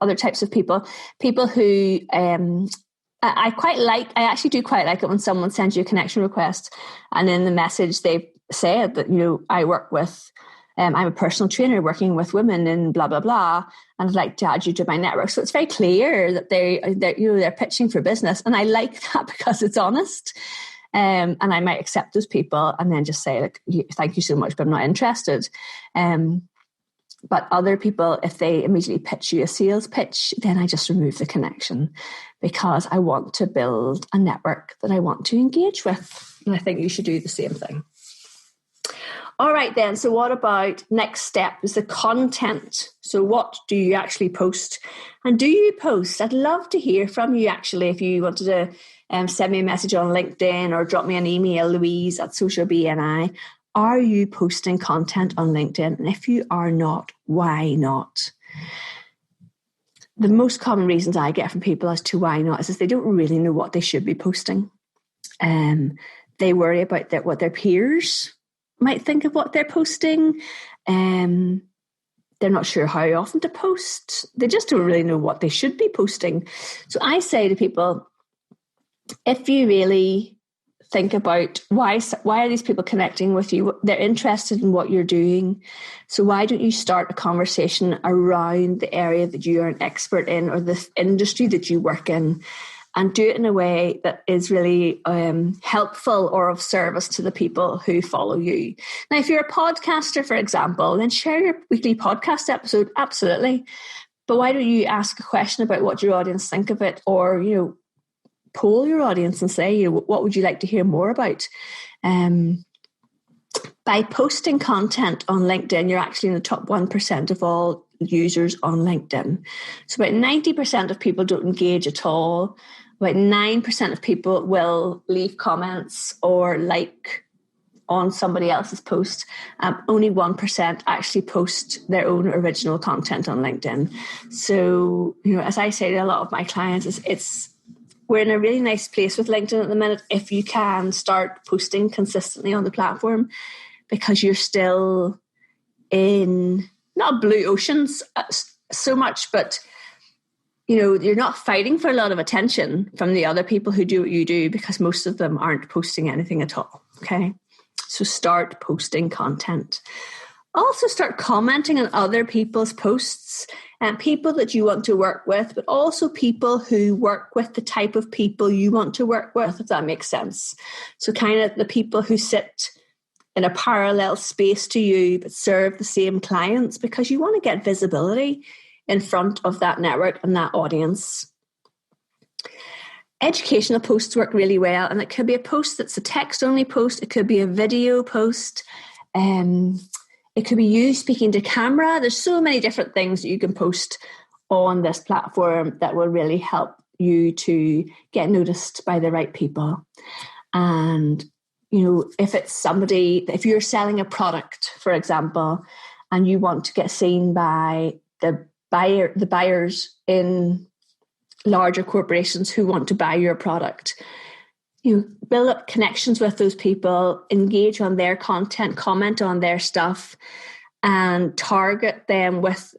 other types of people who I actually do quite like it when someone sends you a connection request and in the message they've said that, I work with, I'm a personal trainer working with women and blah, blah, blah. And I'd like to add you to my network. So it's very clear that they're pitching for business. And I like that because it's honest. And I might accept those people and then just say, like, thank you so much, but I'm not interested. But other people, if they immediately pitch you a sales pitch, then I just remove the connection because I want to build a network that I want to engage with. And I think you should do the same thing. All right, then. So what about next step is the content. So what do you actually post? And do you post? I'd love to hear from you, actually, if you wanted to send me a message on LinkedIn or drop me an email, louise@socialbni. Are you posting content on LinkedIn? And if you are not, why not? The most common reasons I get from people as to why not is they don't really know what they should be posting. They worry about what their peers might think of what they're posting. They're not sure how often to post. They just don't really know what they should be posting. So I say to people, if you really think about why are these people connecting with you? They're interested in what you're doing. So why don't you start a conversation around the area that you are an expert in or the industry that you work in, and do it in a way that is really helpful or of service to the people who follow you. Now, if you're a podcaster, for example, then share your weekly podcast episode, absolutely. But why don't you ask a question about what your audience think of it, or, poll your audience and say, what would you like to hear more about? By posting content on LinkedIn, you're actually in the top 1% of all users on LinkedIn. So about 90% of people don't engage at all. About 9% of people will leave comments or like on somebody else's post. Only 1% actually post their own original content on LinkedIn. So, as I say to a lot of my clients, we're in a really nice place with LinkedIn at the minute if you can start posting consistently on the platform, because you're still in not blue oceans so much, but you're not fighting for a lot of attention from the other people who do what you do, because most of them aren't posting anything at all. Okay, so start posting content. Also start commenting on other people's posts and people that you want to work with, but also people who work with the type of people you want to work with, if that makes sense. So kind of the people who sit in a parallel space to you, but serve the same clients, because you want to get visibility in front of that network and that audience. Educational posts work really well, and it could be a post that's a text-only post. It could be a video post. It could be you speaking to camera. There's so many different things that you can post on this platform that will really help you to get noticed by the right people. And, if you're selling a product, for example, and you want to get seen by the buyers in larger corporations who want to buy your product, build up connections with those people, engage on their content, comment on their stuff, and target them with,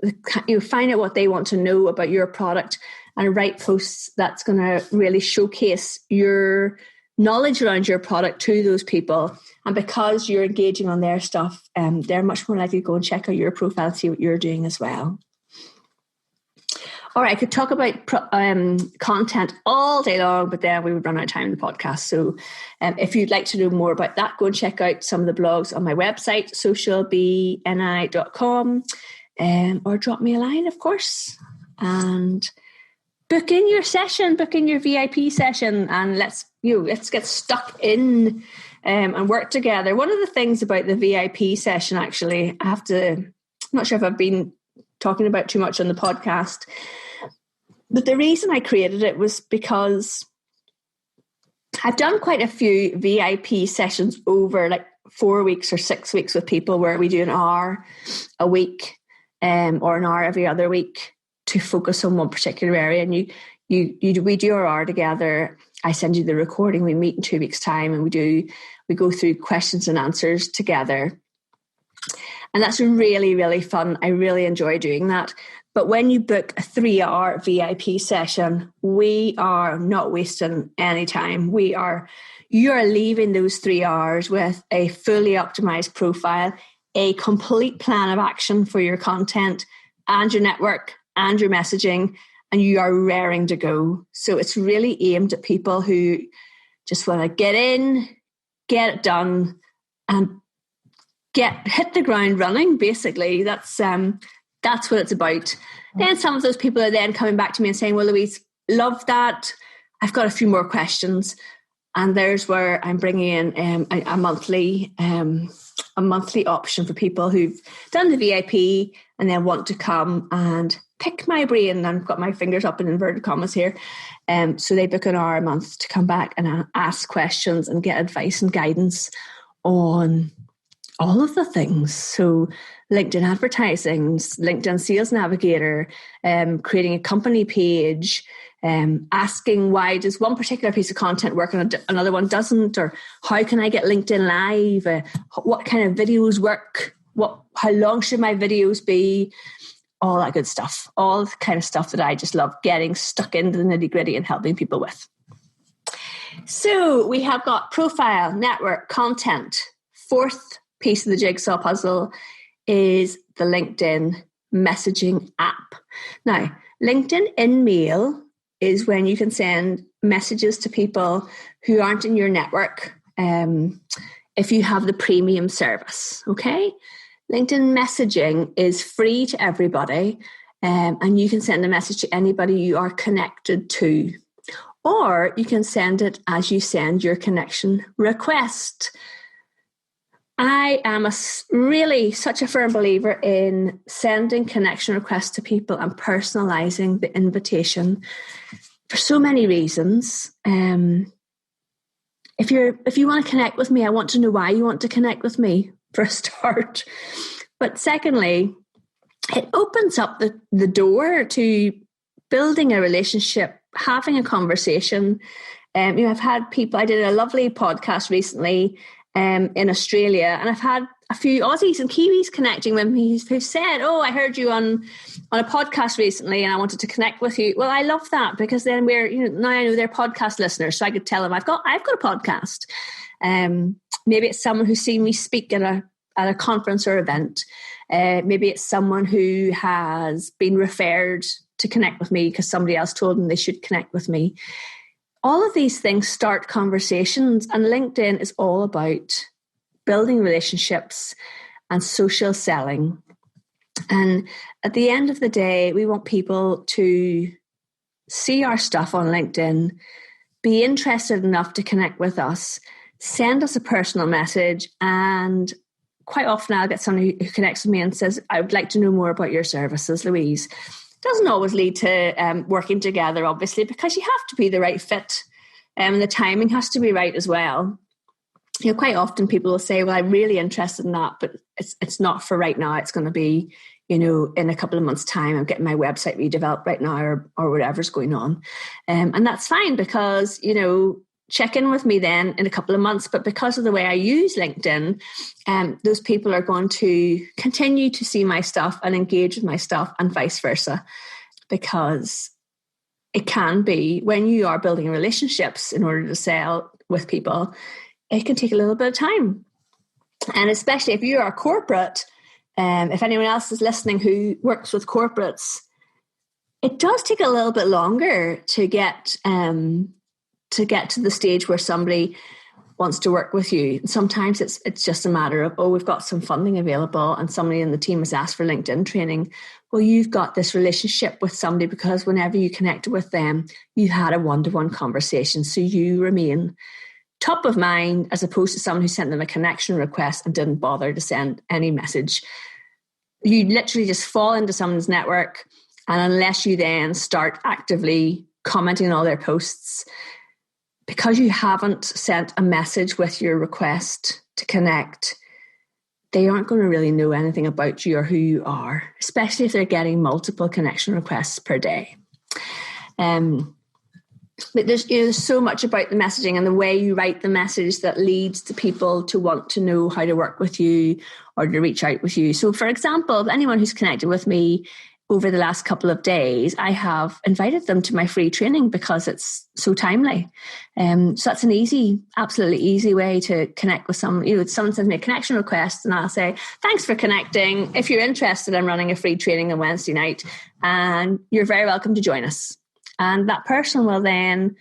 find out what they want to know about your product and write posts that's going to really showcase your knowledge around your product to those people. And because you're engaging on their stuff, they're much more likely to go and check out your profile and see what you're doing as well. All right, I could talk about content all day long, but then we would run out of time in the podcast. So if you'd like to know more about that, go and check out some of the blogs on my website, socialbni.com, or drop me a line, of course. And book in your session, book in your VIP session, and let's get stuck in and work together. One of the things about the VIP session, actually, I'm not sure if I've been talking about too much on the podcast, but the reason I created it was because I've done quite a few VIP sessions over like 4 weeks or 6 weeks with people where we do an hour a week or an hour every other week to focus on one particular area. And we do our hour together. I send you the recording. We meet in 2 weeks' time, and we go through questions and answers together. And that's really, really fun. I really enjoy doing that. But when you book a 3-hour VIP session, we are not wasting any time. You are leaving those 3 hours with a fully optimized profile, a complete plan of action for your content and your network and your messaging, and you are raring to go. So it's really aimed at people who just want to get in, get it done, and hit the ground running. Basically, that's what it's about. Then some of those people are then coming back to me and saying, "Well, Louise, love that. I've got a few more questions." And there's where I'm bringing in a monthly option for people who've done the VIP and then want to come and pick my brain. I've got my fingers up in inverted commas here. So they book an hour a month to come back and ask questions and get advice and guidance on all of the things. So LinkedIn advertising, LinkedIn Sales Navigator, creating a company page, asking why does one particular piece of content work and another one doesn't, or how can I get LinkedIn Live, what kind of videos work, how long should my videos be, all that good stuff, all the kind of stuff that I just love getting stuck into the nitty gritty and helping people with. So we have got profile, network, content. Fourth piece of the jigsaw puzzle is the LinkedIn messaging app. Now, LinkedIn InMail is when you can send messages to people who aren't in your network if you have the premium service, okay? LinkedIn messaging is free to everybody, and you can send a message to anybody you are connected to. Or you can send it as you send your connection request. I am really such a firm believer in sending connection requests to people and personalizing the invitation for so many reasons. If you want to connect with me, I want to know why you want to connect with me, for a start. But secondly, it opens up the door to building a relationship, having a conversation. I've had people, I did a lovely podcast recently in Australia, and I've had a few Aussies and Kiwis connecting with me who said, "Oh, I heard you on a podcast recently and I wanted to connect with you." Well, I love that, because then now I know they're podcast listeners, so I could tell them I've got a podcast. Maybe it's someone who's seen me speak at a conference or event. Maybe it's someone who has been referred to connect with me because somebody else told them they should connect with me. All of these things start conversations, and LinkedIn is all about building relationships and social selling. And at the end of the day, we want people to see our stuff on LinkedIn, be interested enough to connect with us, send us a personal message, and quite often I'll get someone who connects with me and says, "I would like to know more about your services, Louise." Doesn't always lead to working together, obviously, because you have to be the right fit, and the timing has to be right as well. Quite often people will say, "Well, I'm really interested in that, but it's not for right now. It's going to be, in a couple of months' time. I'm getting my website redeveloped right now, or whatever's going on," and that's fine, because check in with me then in a couple of months. But because of the way I use LinkedIn, those people are going to continue to see my stuff and engage with my stuff, and vice versa, because it can be, when you are building relationships in order to sell with people, it can take a little bit of time. And especially if you are a corporate, if anyone else is listening who works with corporates, it does take a little bit longer to get to the stage where somebody wants to work with you. Sometimes it's just a matter of, we've got some funding available and somebody in the team has asked for LinkedIn training. Well, you've got this relationship with somebody because whenever you connected with them, you had a one-to-one conversation. So you remain top of mind, as opposed to someone who sent them a connection request and didn't bother to send any message. You literally just fall into someone's network, and unless you then start actively commenting on all their posts, because you haven't sent a message with your request to connect, they aren't going to really know anything about you or who you are, especially if they're getting multiple connection requests per day. But there's so much about the messaging and the way you write the message that leads to people to want to know how to work with you or to reach out with you. So, for example, anyone who's connected with me over the last couple of days, I have invited them to my free training because it's so timely. So that's an absolutely easy way to connect with someone. Someone sends me a connection request and I'll say, thanks for connecting. If you're interested, I'm running a free training on Wednesday night and you're very welcome to join us. And that person will then,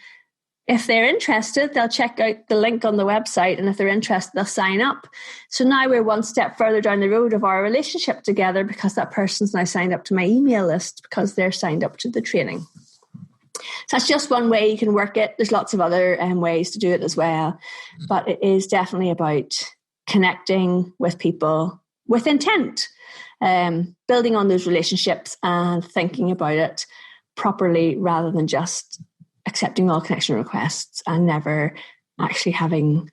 if they're interested, they'll check out the link on the website. And if they're interested, they'll sign up. So now we're one step further down the road of our relationship together because that person's now signed up to my email list because they're signed up to the training. So that's just one way you can work it. There's lots of other ways to do it as well. But it is definitely about connecting with people with intent, building on those relationships and thinking about it properly rather than just accepting all connection requests and never actually having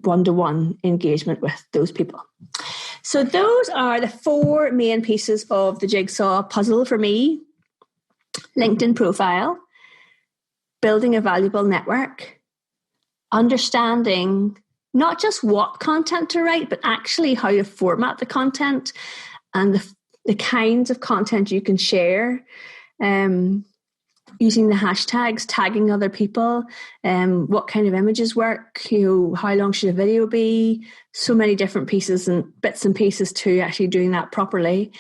one-to-one engagement with those people. So those are the 4 main pieces of the jigsaw puzzle for me. LinkedIn profile, building a valuable network, understanding not just what content to write, but actually how to format the content and the kinds of content you can share. Using the hashtags, tagging other people, what kind of images work, how long should a video be, so many different pieces and bits and pieces to actually doing that properly.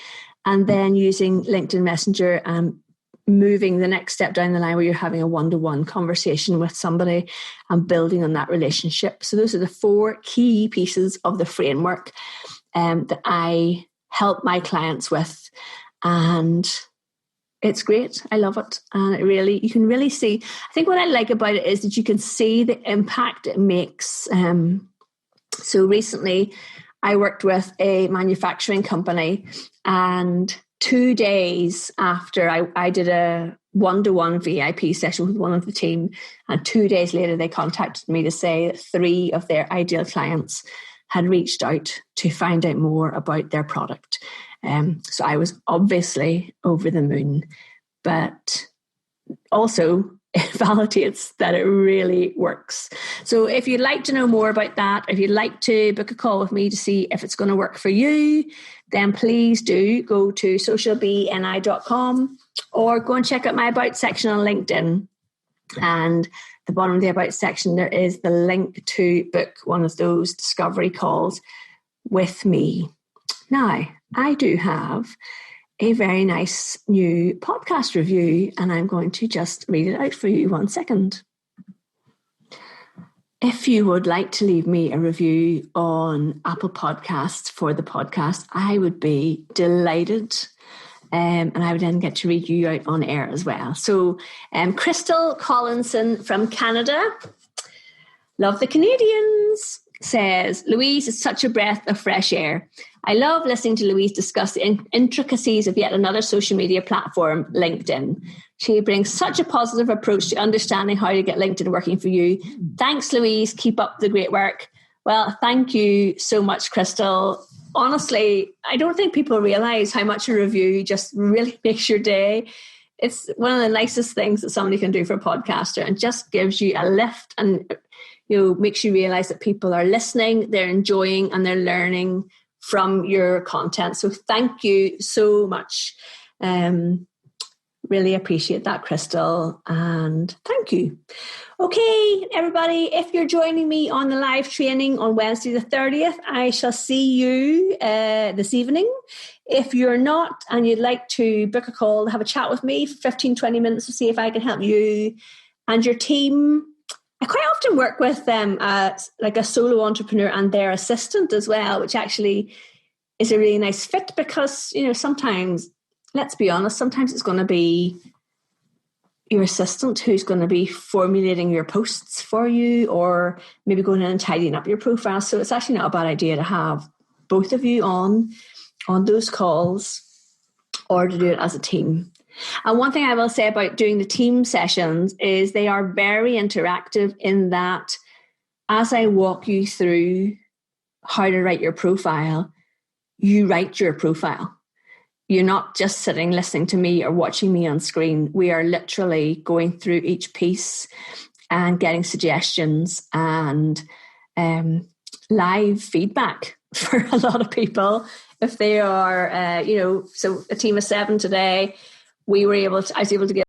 And then using LinkedIn Messenger and moving the next step down the line where you're having a one-to-one conversation with somebody and building on that relationship. So those are the 4 key pieces of the framework that I help my clients with. And it's great. I love it. And you can really see, I think what I like about it is that you can see the impact it makes. So recently I worked with a manufacturing company and 2 days after I did a one-to-one VIP session with one of the team, and 2 days later they contacted me to say that 3 of their ideal clients had reached out to find out more about their product. So I was obviously over the moon, but also it validates that it really works. So if you'd like to know more about that, if you'd like to book a call with me to see if it's going to work for you, then please do go to socialbni.com or go and check out my About section on LinkedIn. And at the bottom of the About section, there is the link to book one of those discovery calls with me. Now, I do have a very nice new podcast review, and I'm going to just read it out for you 1 second. If you would like to leave me a review on Apple Podcasts for the podcast, I would be delighted. And I would then get to read you out on air as well. So Crystal Collinson from Canada, love the Canadians, says, Louise is such a breath of fresh air. I love listening to Louise discuss the intricacies of yet another social media platform, LinkedIn. She brings such a positive approach to understanding how to get LinkedIn working for you. Thanks, Louise. Keep up the great work. Well, thank you so much, Crystal. Honestly, I don't think people realize how much a review just really makes your day. It's one of the nicest things that somebody can do for a podcaster, and just gives you a lift and makes you realize that people are listening, they're enjoying, and they're learning from your content. So thank you so much. Really appreciate that, Crystal, and thank you. Okay, everybody, if you're joining me on the live training on Wednesday the 30th, I shall see you this evening. If you're not and you'd like to book a call, have a chat with me for 15, 20 minutes to see if I can help you and your team. I quite often work with them like a solo entrepreneur and their assistant as well, which actually is a really nice fit because, sometimes, let's be honest, sometimes it's going to be your assistant who's going to be formulating your posts for you or maybe going in and tidying up your profile. So it's actually not a bad idea to have both of you on those calls or to do it as a team. And one thing I will say about doing the team sessions is they are very interactive in that as I walk you through how to write your profile, you write your profile. You're not just sitting listening to me or watching me on screen. We are literally going through each piece and getting suggestions and live feedback for a lot of people. If they are, so a team of 7 today, I was able to get